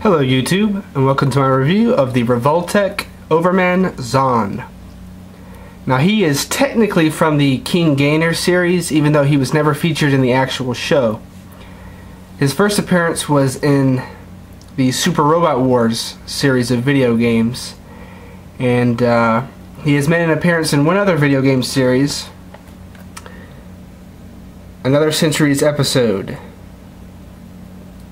Hello YouTube, and welcome to my review of the Revoltech Overman XAN. Now he is technically from the King Gainer series, even though he was never featured in the actual show. His first appearance was in the Super Robot Wars series of video games, and he has made an appearance in one other video game series, Another Century's Episode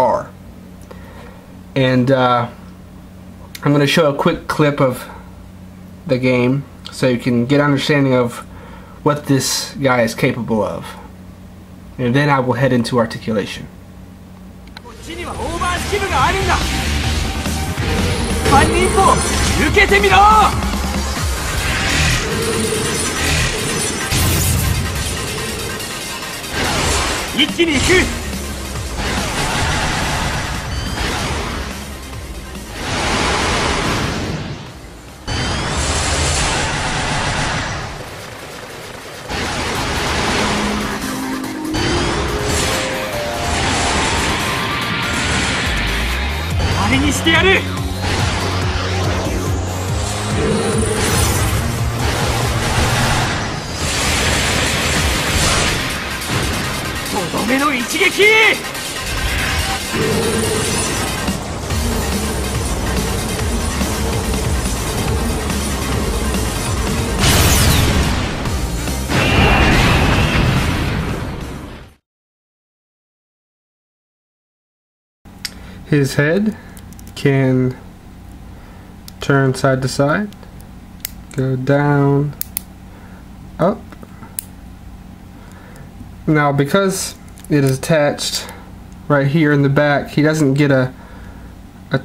R. And I'm going to show a quick clip of the game so you can get an understanding of what this guy is capable of. And then I will head into articulation. His head can turn side to side, go down, up. Now because it is attached right here in the back, he doesn't get a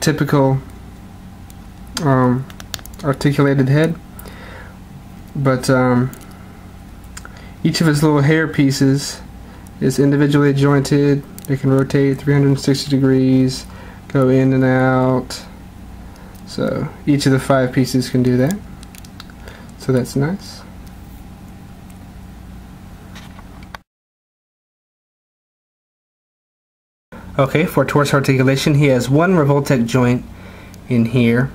typical articulated head, but each of his little hair pieces is individually jointed. They can rotate 360 degrees, go in and out. So each of the 5 pieces can do that. So that's nice. Okay, for torso articulation, he has one Revoltech joint in here,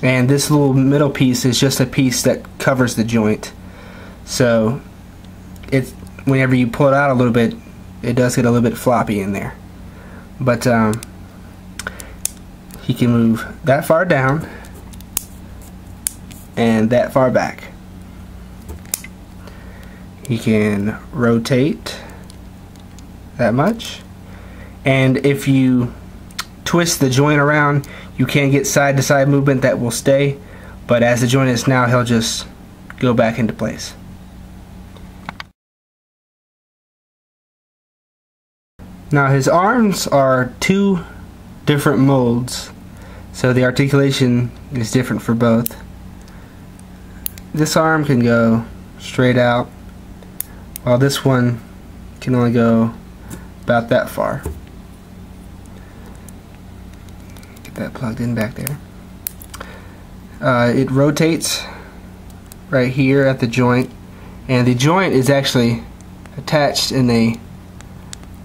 and this little middle piece is just a piece that covers the joint. So it's, whenever you pull it out a little bit, it does get a little bit floppy in there. But he can move that far down and that far back. He can rotate that much, and if you twist the joint around, you can get side to side movement that will stay, but as the joint is now, he'll just go back into place. Now his arms are 2 different molds, so the articulation is different for both. This arm can go straight out, while this one can only go about that far. Get that plugged in back there. It rotates right here at the joint, and the joint is actually attached in a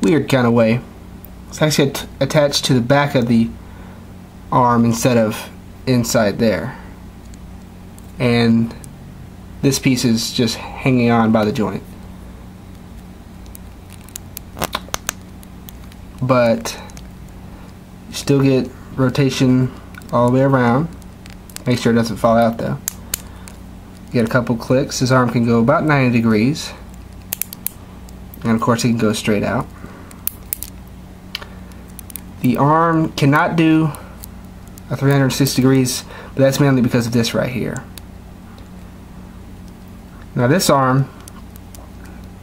weird kind of way. It's actually attached to the back of the arm instead of inside there, and this piece is just hanging on by the joint. But you still get rotation all the way around. Make sure it doesn't fall out though. Get a couple clicks. His arm can go about 90 degrees, and of course he can go straight out. The arm cannot do a 360 degrees, but that's mainly because of this right here. Now this arm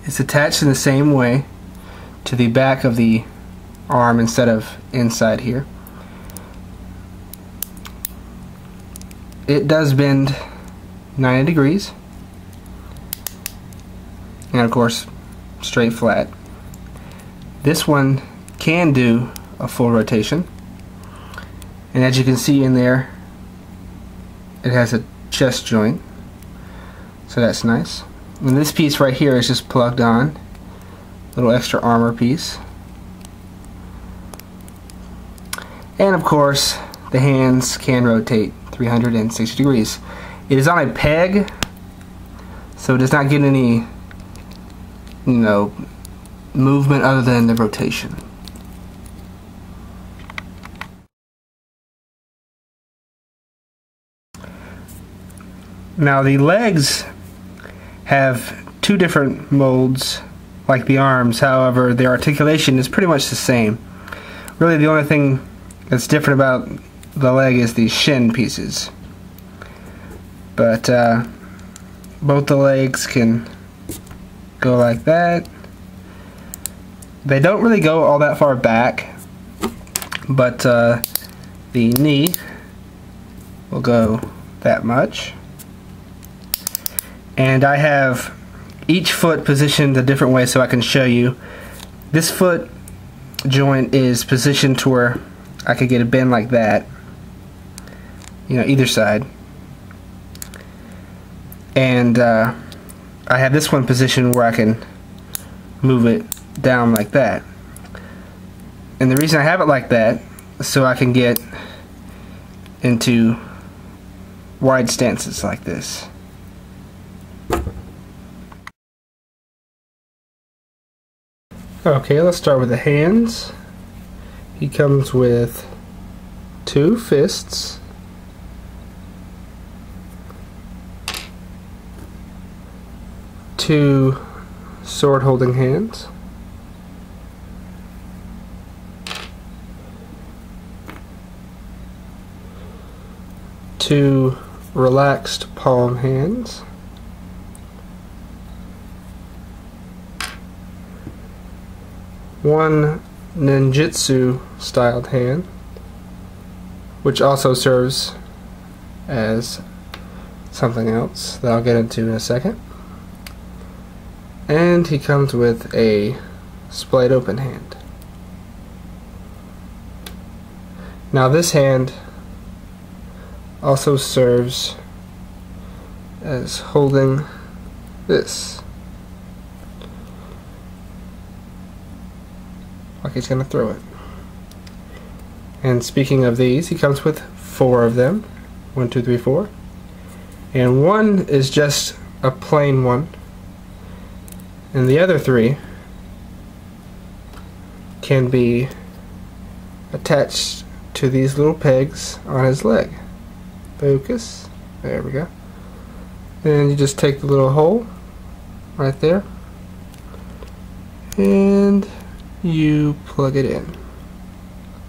is attached in the same way to the back of the arm instead of inside here. It does bend 90 degrees, and of course straight flat. This one can do a full rotation, and as you can see in there, it has a chest joint, so that's nice. And this piece right here is just plugged on, little extra armor piece. And of course, the hands can rotate 360 degrees. It is on a peg, so it does not get any, movement other than the rotation. Now the legs have two different molds like the arms, however their articulation is pretty much the same. Really the only thing that's different about the leg is the shin pieces. But both the legs can go like that. They don't really go all that far back, but the knee will go that much. And I have each foot positioned a different way so I can show you. This foot joint is positioned to where I could get a bend like that, either side. And I have this one positioned where I can move it down like that. And the reason I have it like that is so I can get into wide stances like this. Okay, let's start with the hands. He comes with 2 fists, two sword holding hands, two relaxed palm hands, one ninjutsu styled hand, which also serves as something else that I'll get into in a second. And he comes with a splayed open hand. Now this hand also serves as holding this, like he's going to throw it. And speaking of these, he comes with 4 of them. 1, 2, 3, 4. And one is just a plain one. And the other 3 can be attached to these little pegs on his leg. Focus. There we go. And you just take the little hole right there and you plug it in.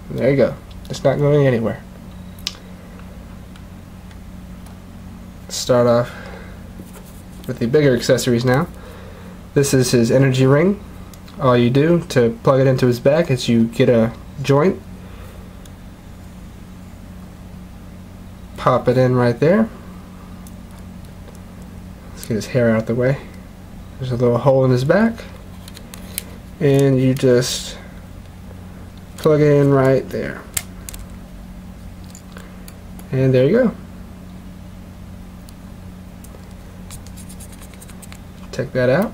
There you go. It's not going anywhere. Let's start off with the bigger accessories now. This is his energy ring. All you do to plug it into his back is you get a joint, pop it in right there. Let's get his hair out of the way. There's a little hole in his back, and you just plug it in right there. And there you go. Take that out.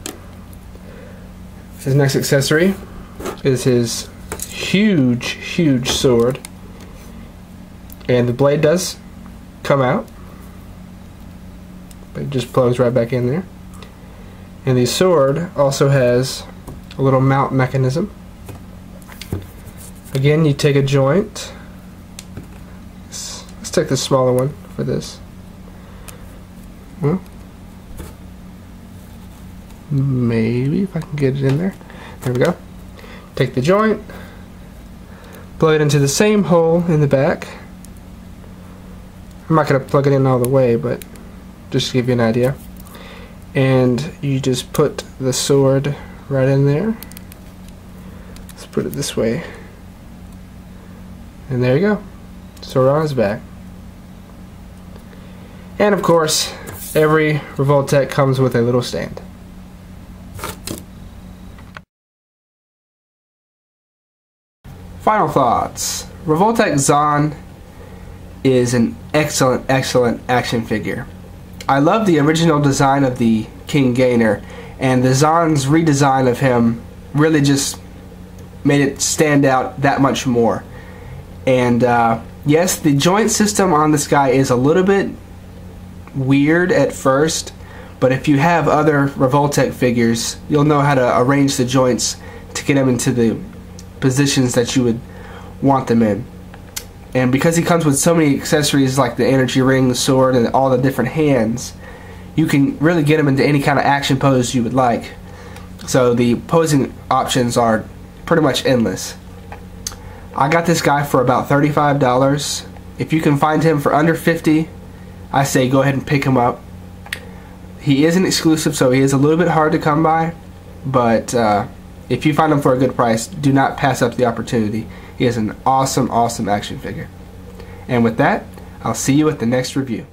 His next accessory is his huge sword, and the blade does come out, but it just plugs right back in there. And the sword also has a little mount mechanism. Again, you take a joint. Let's take the smaller one for this. Maybe if I can get it in there. There we go. Take the joint, plug it into the same hole in the back. I'm not going to plug it in all the way, but just to give you an idea. And you just put the sword right in there. Let's put it this way. And there you go. Sword on his back. And of course, every Revoltech comes with a little stand. Final thoughts. Revoltech XAN is an excellent action figure. I love the original design of the King Gainer, and the XAN's redesign of him really just made it stand out that much more. And Yes, the joint system on this guy is a little bit weird at first, but if you have other Revoltech figures, you'll know how to arrange the joints to get them into the positions that you would want them in. And because he comes with so many accessories like the energy ring, the sword, and all the different hands, you can really get him into any kind of action pose you would like. So the posing options are pretty much endless. I got this guy for about $35. If you can find him for under $50, I say go ahead and pick him up. He is an exclusive, so he is a little bit hard to come by, but if you find him for a good price, do not pass up the opportunity. He is an awesome, awesome action figure. And with that, I'll see you at the next review.